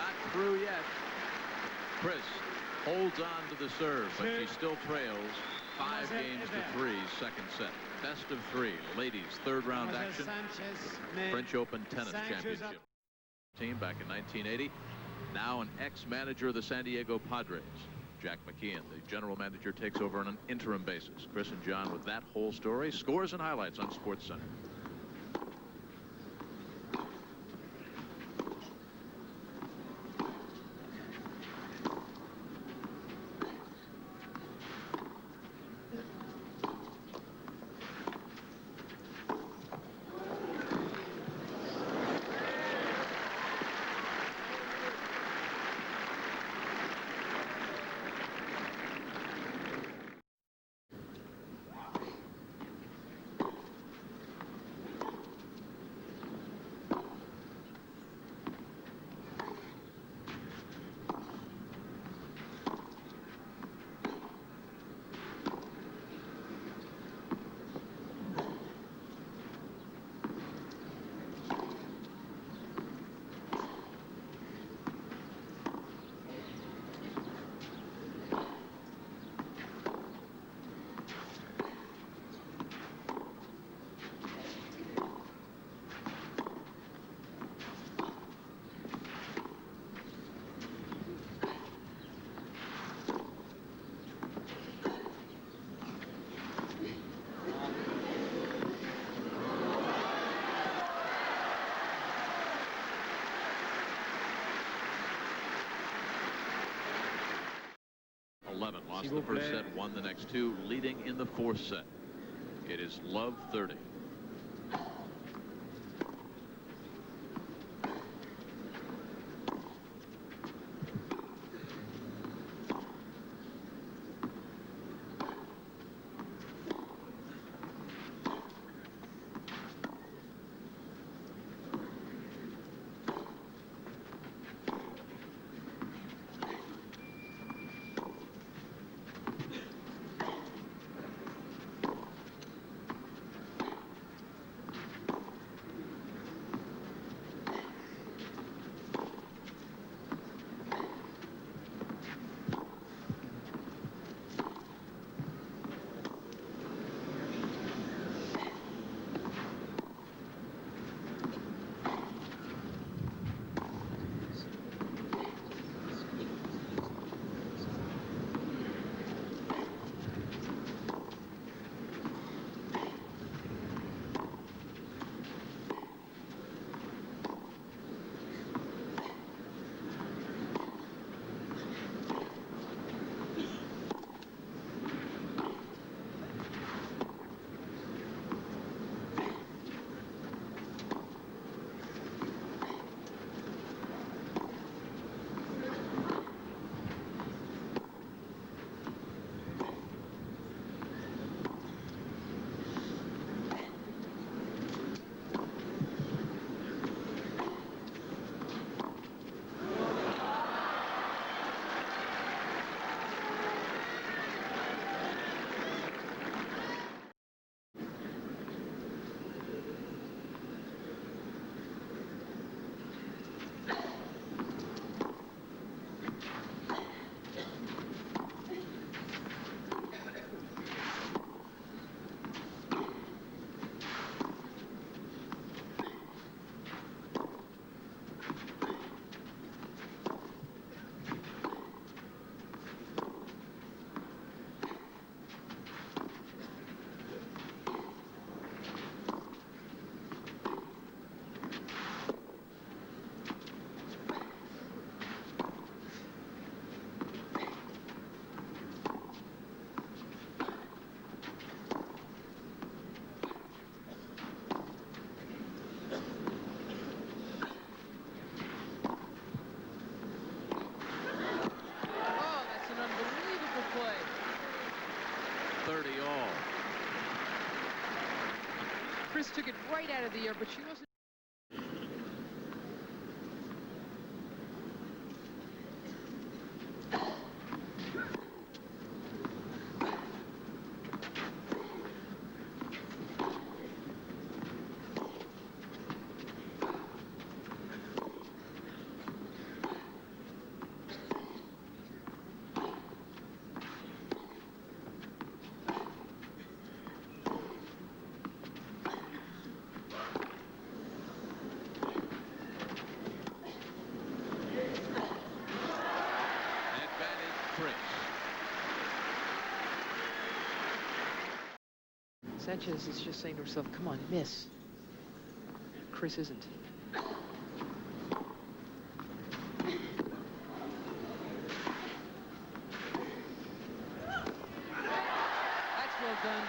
Not through yet. Chris holds on to the serve, but she still trails 5 games to 3, second set. Best of 3. Ladies, third round action. French Open Tennis Championship. Team back in 1980. Now an ex-manager of the San Diego Padres. Jack McKeon, the general manager, takes over on an interim basis. Chris and John with that whole story. Scores and highlights on SportsCenter. Lost the first set, won the next 2, leading in the 4th set. It is love 30. Chris took it right out of the air, but she wasn't. Sanchez is just saying to herself, come on, miss. Chris isn't. That's well done.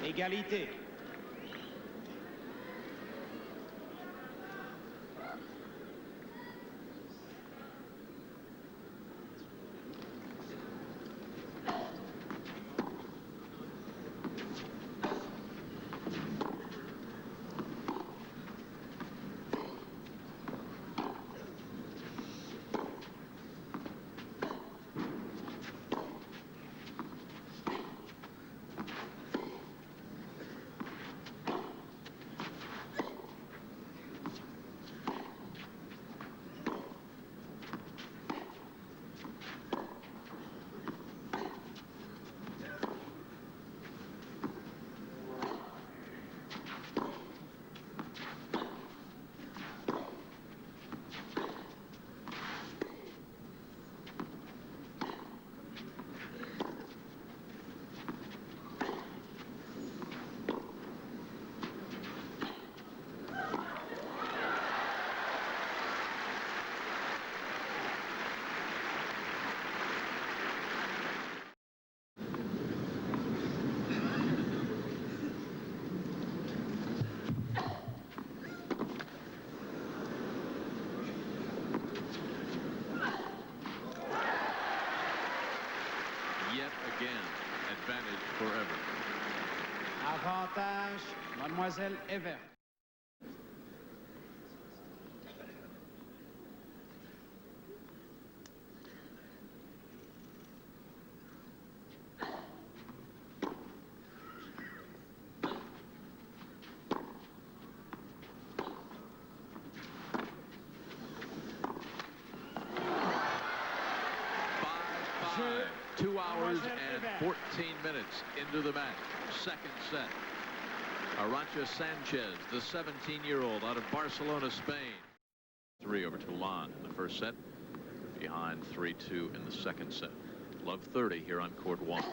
Égalité. Yet again, advantage for Evert. Avantage, Mademoiselle Evert. Five. 2 hours and 14 minutes into the match. Second set. Arantxa Sánchez, the 17-year-old out of Barcelona, Spain. 3 over to ROLAND in the first set. Behind 3-2 in the second set. Love 30 here on court 1.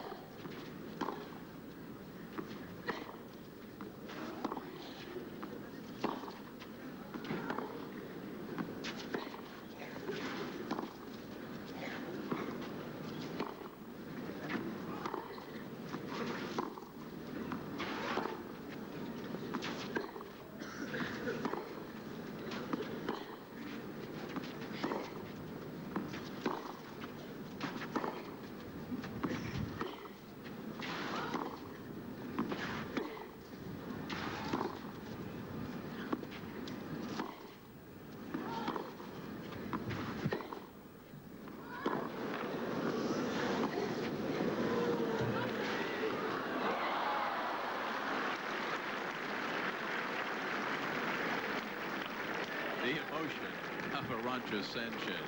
The emotion of Arantxa Sánchez.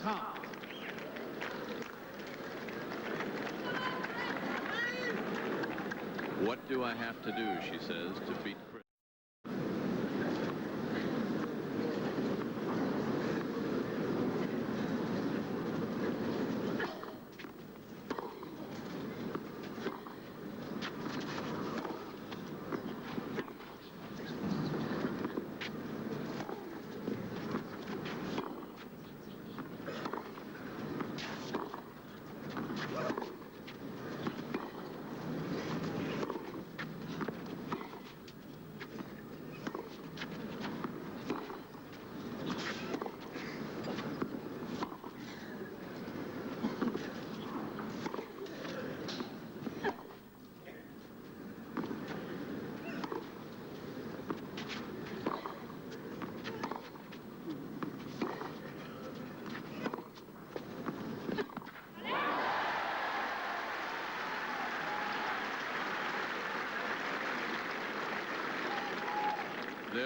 15-30. What do I have to do, she says, to beat Chris?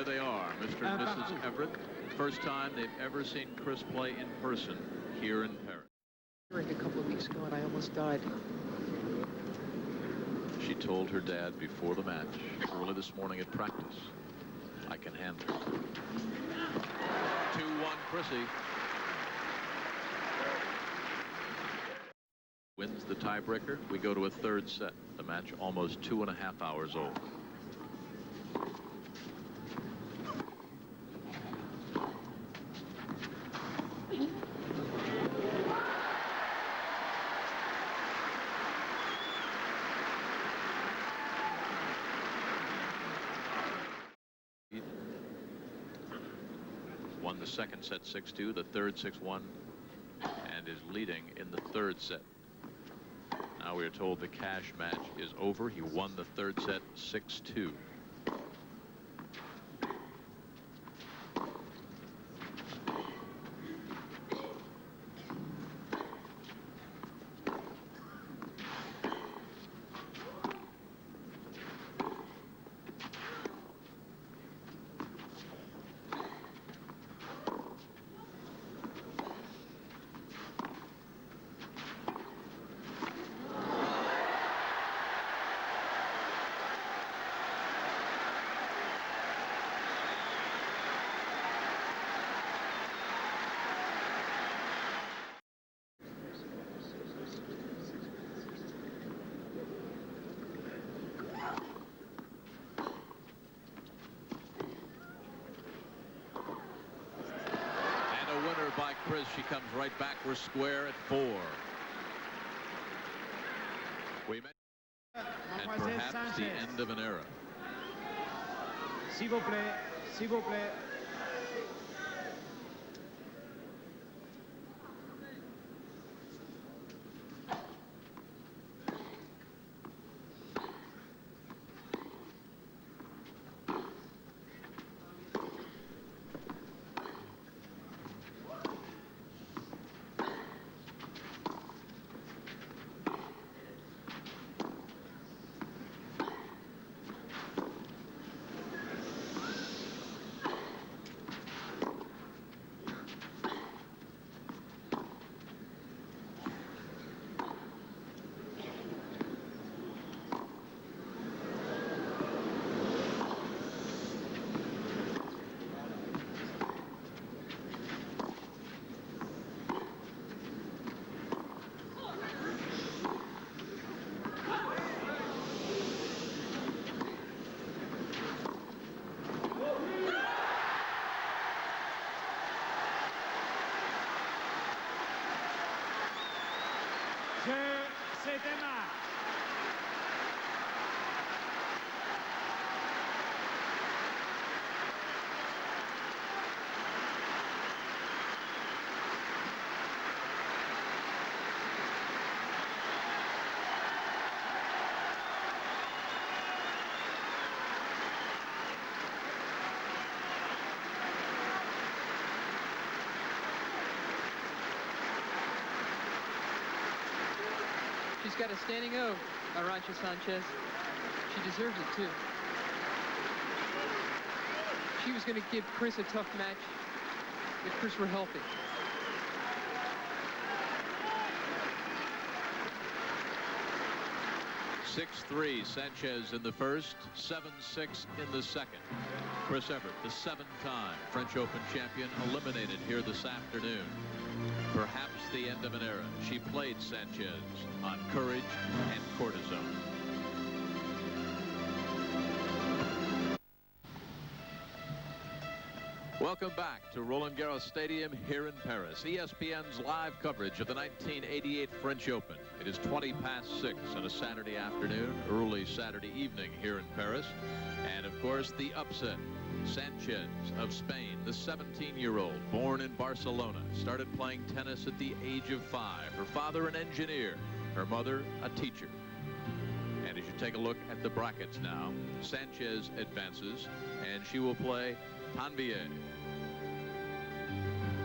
there they are, Mr. and Mrs. Everett. First time they've ever seen Chris play in person here in Paris. A couple of weeks ago, and I almost died. She told her dad before the match, early this morning at practice, I can handle her. 2-1 Chrissy. Wins the tiebreaker. We go to a third set. The match almost 2.5 hours old. Won the second set 6-2, the third 6-1, and is leading in the third set. Now we are told the cash match is over. He won the third set 6-2. By Chris, she comes right back. We're square at 4. We met, and perhaps the end of an era. S'il vous plaît, s'il vous plaît. Se démarre. She's got a standing O, Arantxa Sánchez. She deserves it, too. She was going to give Chris a tough match if Chris were healthy. (6-3) Sánchez in the first, 7-6 in the second. Chris Evert, the 7th-time French Open champion, eliminated here this afternoon. Perhaps the end of an era. She played Sánchez on courage and cortisone. Welcome back to Roland Garros Stadium here in Paris. ESPN's live coverage of the 1988 French Open. It is 20 past 6 on a Saturday afternoon, early Saturday evening here in Paris. And of course, the upset. Sánchez of Spain, the 17-year-old, born in Barcelona, started playing tennis at the age of 5. Her father, an engineer. Her mother, a teacher. And as you take a look at the brackets now, Sánchez advances, and she will play Tanvier.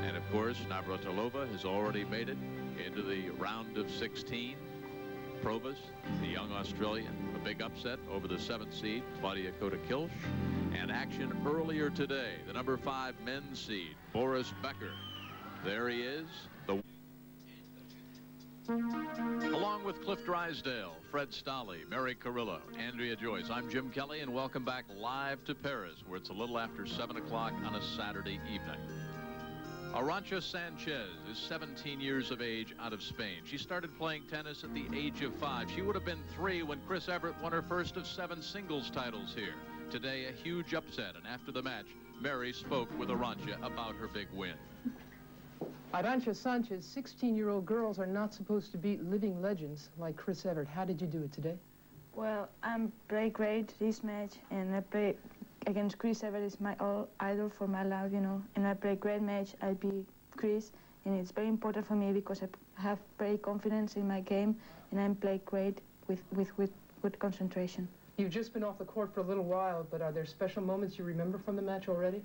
And of course, Navratilova has already made it into the round of 16. Provost, the young Australian, a big upset over the 7th seed, Claudia Kota-Kilsch. And action earlier today. The number 5 men's seed, Boris Becker. There he is. Along with Cliff Drysdale, Fred Stolle, Mary Carrillo, Andrea Joyce, I'm Jim Kelly, and welcome back live to Paris, where it's a little after 7 o'clock on a Saturday evening. Arantxa Sánchez is 17 years of age, out of Spain. She started playing tennis at the age of 5. She would have been 3 when Chris Evert won her first of 7 singles titles here. Today, a huge upset, and after the match, Mary spoke with Arantxa about her big win. Arantxa Sánchez, 16-year-old girls are not supposed to beat living legends like Chris Evert. How did you do it today? Well, I'm very great this match, and I play against Chris Evert. Is my idol for my life, you know. And I play great match. I beat Chris, and it's very important for me because I have very confidence in my game, and I play great with good concentration. You've just been off the court for a little while, but are there special moments you remember from the match already?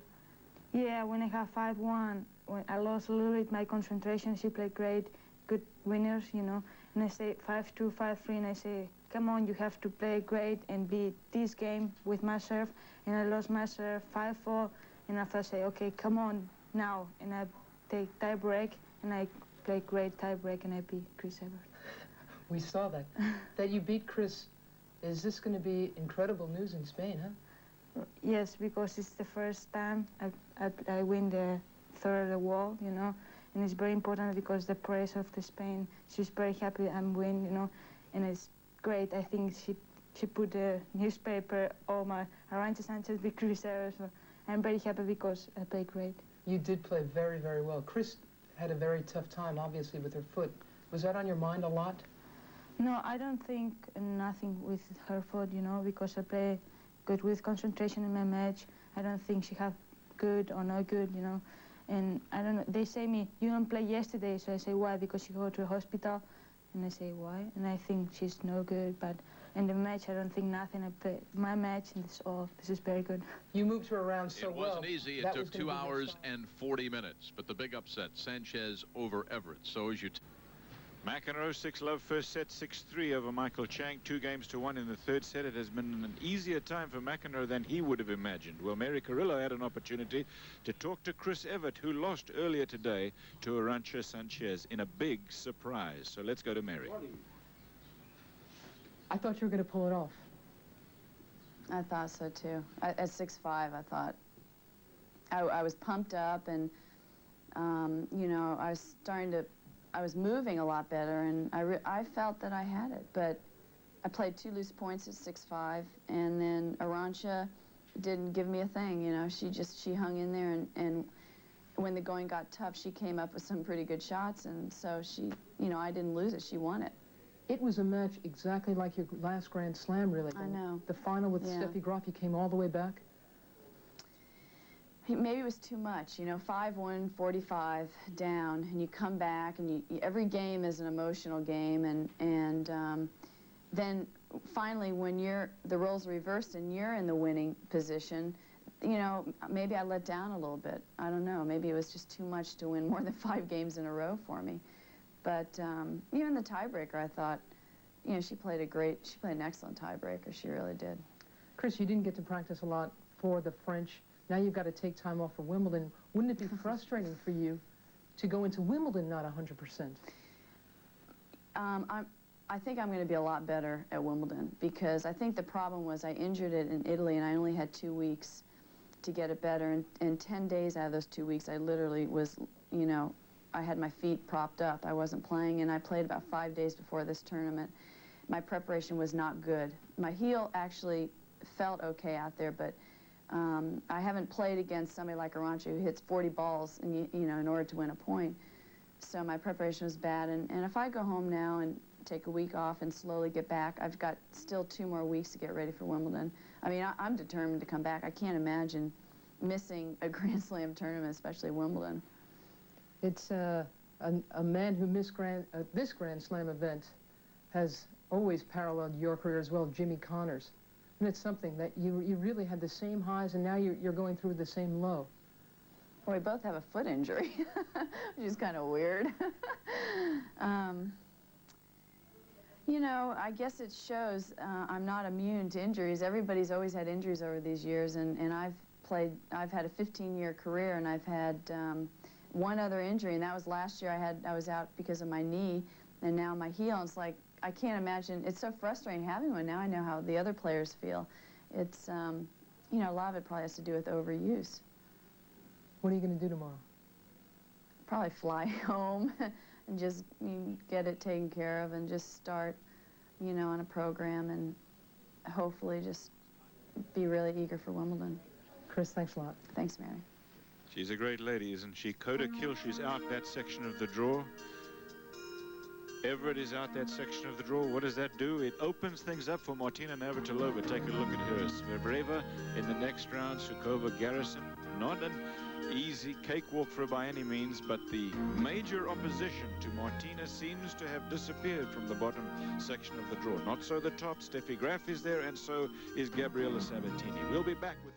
Yeah, when I have 5-1, when I lost a little bit my concentration, she played great, good winners, you know. And I say 5-2, 5-3, and I say, come on, you have to play great and beat this game with my serve. And I lost my serve 5-4, and after I say, okay, come on now. And I take tie break, and I play great tie break, and I beat Chris Evert. We saw that. That you beat Chris. Is this going to be incredible news in Spain, huh? Yes, because it's the first time I win the third of the world, you know, and it's very important because the press of the Spain, she's very happy I'm win, you know, and it's great. I think she put the newspaper, oh my, Arantxa Sánchez Vicario, so I'm very happy because I played great. You did play very, very well. Chris had a very tough time, obviously, with her foot. Was that on your mind a lot? No, I don't think nothing with her foot, you know, because I play good with concentration in my match. I don't think she have good or not good, you know. And I don't know, they say me, you don't play yesterday, so I say, why? Because she go to the hospital. And I say, why? And I think she's no good, but in the match, I don't think nothing. I play my match, and this is very good. You moved her around so well. It wasn't easy. It took 2 hours and 40 minutes, but the big upset, Sánchez over Evert. So as you... McEnroe 6-love first set, 6-3 over Michael Chang, 2-1 in the third set. It has been an easier time for McEnroe than he would have imagined. Well, Mary Carrillo had an opportunity to talk to Chris Evert, who lost earlier today to Arantxa Sánchez in a big surprise. So let's go to Mary. I thought you were going to pull it off. I thought so too. At 6-5, I thought. I was pumped up, and you know, I was moving a lot better, and I felt that I had it, but I played 2 loose points at 6-5, and then Arantxa didn't give me a thing, you know. She hung in there, and when the going got tough, she came up with some pretty good shots, and so you know, I didn't lose it, she won it. It was a match exactly like your last Grand Slam, really. I know. The final with Steffi Graf, you came all the way back. Maybe it was too much, you know, 5-1, 45 down, and you come back, and every game is an emotional game, and then finally when the roles are reversed and you're in the winning position, you know, maybe I let down a little bit. I don't know. Maybe it was just too much to win more than 5 games in a row for me. But even the tiebreaker, I thought, you know, she played an excellent tiebreaker. She really did. Chris, you didn't get to practice a lot for the French. Now you've got to take time off for Wimbledon. Wouldn't it be frustrating for you to go into Wimbledon not 100%? I think I'm going to be a lot better at Wimbledon, because I think the problem was I injured it in Italy, and I only had 2 weeks to get it better. And 10 days out of those 2 weeks, I literally was, you know, I had my feet propped up. I wasn't playing, and I played about 5 days before this tournament. My preparation was not good. My heel actually felt okay out there, but I haven't played against somebody like Arantxa who hits 40 balls, and you know, in order to win a point. So my preparation was bad, and if I go home now and take a week off and slowly get back, I've got still 2 more weeks to get ready for Wimbledon. I mean, I'm determined to come back. I can't imagine missing a Grand Slam tournament, especially Wimbledon. It's a man who missed this Grand Slam event has always paralleled your career as well, Jimmy Connors. And it's something that you really had the same highs, and now you're going through the same low. Well, we both have a foot injury, which is kind of weird. You know, I guess it shows I'm not immune to injuries. Everybody's always had injuries over these years, and I've had a 15-year career, and I've had one other injury, and that was last year. I was out because of my knee, and now my heel. And it's like, I can't imagine. It's so frustrating having one. Now I know how the other players feel. It's, you know, a lot of it probably has to do with overuse. What are you going to do tomorrow? Probably fly home and just get it taken care of and just start, you know, on a program and hopefully just be really eager for Wimbledon. Chris, thanks a lot. Thanks, Mary. She's a great lady, isn't she? Coda Kilshe's out that section of the draw. Evert is out that section of the draw. What does that do? It opens things up for Martina Navratilova. Take a look at her. Svebreva in the next round. Sukova Garrison. Not an easy cakewalk for her by any means, but the major opposition to Martina seems to have disappeared from the bottom section of the draw. Not so the top. Steffi Graf is there, and so is Gabriela Sabatini. We'll be back with